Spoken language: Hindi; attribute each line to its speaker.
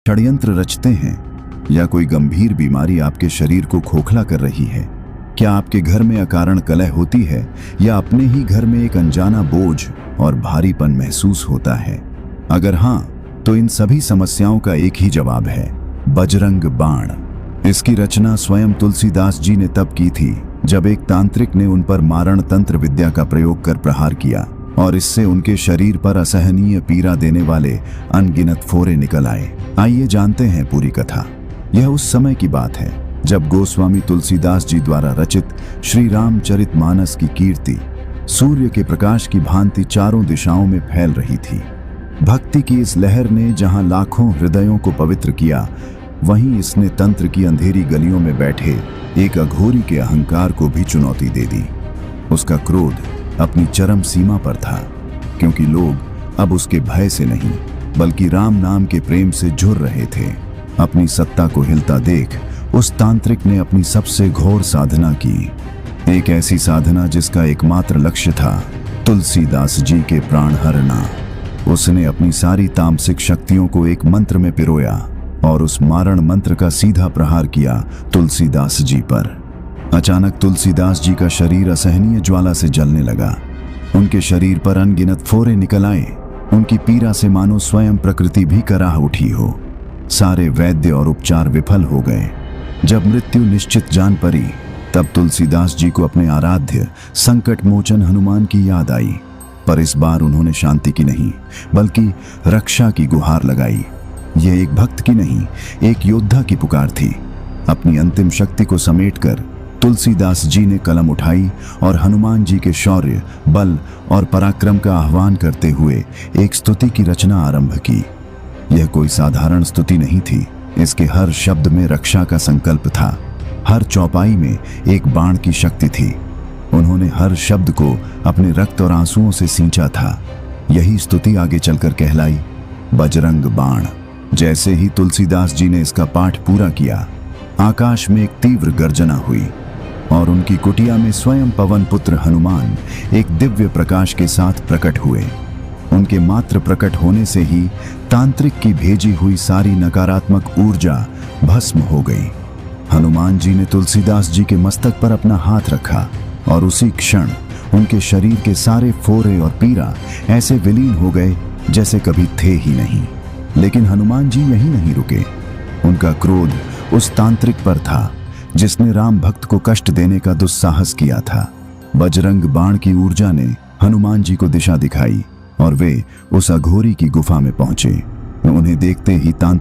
Speaker 1: षड्यंत्र रचते हैं या कोई गंभीर बीमारी आपके शरीर को खोखला कर रही है? क्या आपके घर में अकारण कलह होती है या अपने ही घर में एक अनजाना बोझ और भारीपन महसूस होता है? अगर हाँ, तो इन सभी समस्याओं का एक ही जवाब है, बजरंग बाण। इसकी रचना स्वयं तुलसीदास जी ने तब की थी जब एक तांत्रिक ने उन पर मारण तंत्र विद्या का प्रयोग कर प्रहार किया और इससे उनके शरीर पर असहनीय पीड़ा देने वाले अनगिनत फोरे निकल आए। आइए जानते हैं पूरी कथा। यह उस समय की बात है जब गोस्वामी तुलसीदास जी द्वारा रचित श्री रामचरितमानस की कीर्ति सूर्य के प्रकाश की भांति चारों दिशाओं में फैल रही थी। भक्ति की इस लहर ने जहां लाखों हृदयों को पवित्र किया, वहीं इसने तंत्र की अंधेरी गलियों में बैठे एक अघोरी के अहंकार को भी चुनौती दे दी। उसका क्रोध अपनी चरम सीमा पर था, क्योंकि लोग अब उसके भय से नहीं बल्कि राम नाम के प्रेम से जुड़ रहे थे। अपनी सत्ता को हिलता देख उस तांत्रिक ने अपनी सबसे घोर साधना की, एक ऐसी साधना जिसका एकमात्र लक्ष्य था तुलसीदास जी के प्राण हरना। उसने अपनी सारी तामसिक शक्तियों को एक मंत्र में पिरोया और उस मारण मंत्र का सीधा प्रहार किया तुलसीदास जी पर। अचानक तुलसीदास जी का शरीर असहनीय ज्वाला से जलने लगा। उनके शरीर पर अनगिनत फोरे निकल आए। उनकी पीड़ा से मानो स्वयं प्रकृति भी कराह उठी हो। सारे वैद्य और उपचार विफल हो गए। जब मृत्यु निश्चित जान पड़ी, तब तुलसीदास जी को अपने आराध्य संकट मोचन हनुमान की याद आई। पर इस बार उन्होंने शांति की नहीं बल्कि रक्षा की गुहार लगाई। यह एक भक्त की नहीं, एक योद्धा की पुकार थी। अपनी अंतिम शक्ति को समेटकर तुलसीदास जी ने कलम उठाई और हनुमान जी के शौर्य, बल और पराक्रम का आह्वान करते हुए एक स्तुति की रचना आरंभ की। यह कोई साधारण स्तुति नहीं थी। इसके हर शब्द में रक्षा का संकल्प था, हर चौपाई में एक बाण की शक्ति थी। उन्होंने हर शब्द को अपने रक्त और आंसुओं से सींचा था। यही स्तुति आगे चलकर कहलाई बजरंग बाण। जैसे ही तुलसीदास जी ने इसका पाठ पूरा किया, आकाश में एक तीव्र गर्जना हुई और उनकी कुटिया में स्वयं पवन पुत्र हनुमान एक दिव्य प्रकाश के साथ प्रकट हुए। उनके मात्र प्रकट होने से ही तांत्रिक की भेजी हुई सारी नकारात्मक ऊर्जा भस्म हो गई। हनुमान जी ने तुलसीदास जी के मस्तक पर अपना हाथ रखा और उसी क्षण उनके शरीर के सारे फोरे और पीड़ा ऐसे विलीन हो गए जैसे कभी थे ही नहीं। लेकिन हनुमान जी यहीं नहीं रुके। उनका क्रोध उस तांत्रिक पर था जिसने राम भक्त को कष्ट देने का दुस्साहस किया था। बजरंग बाण की ऊर्जा ने हनुमान जी को दिशा दिखाई और वे उस अघोरी की गुफा में पहुंचे। उन्हें देखते ही तांत्रिक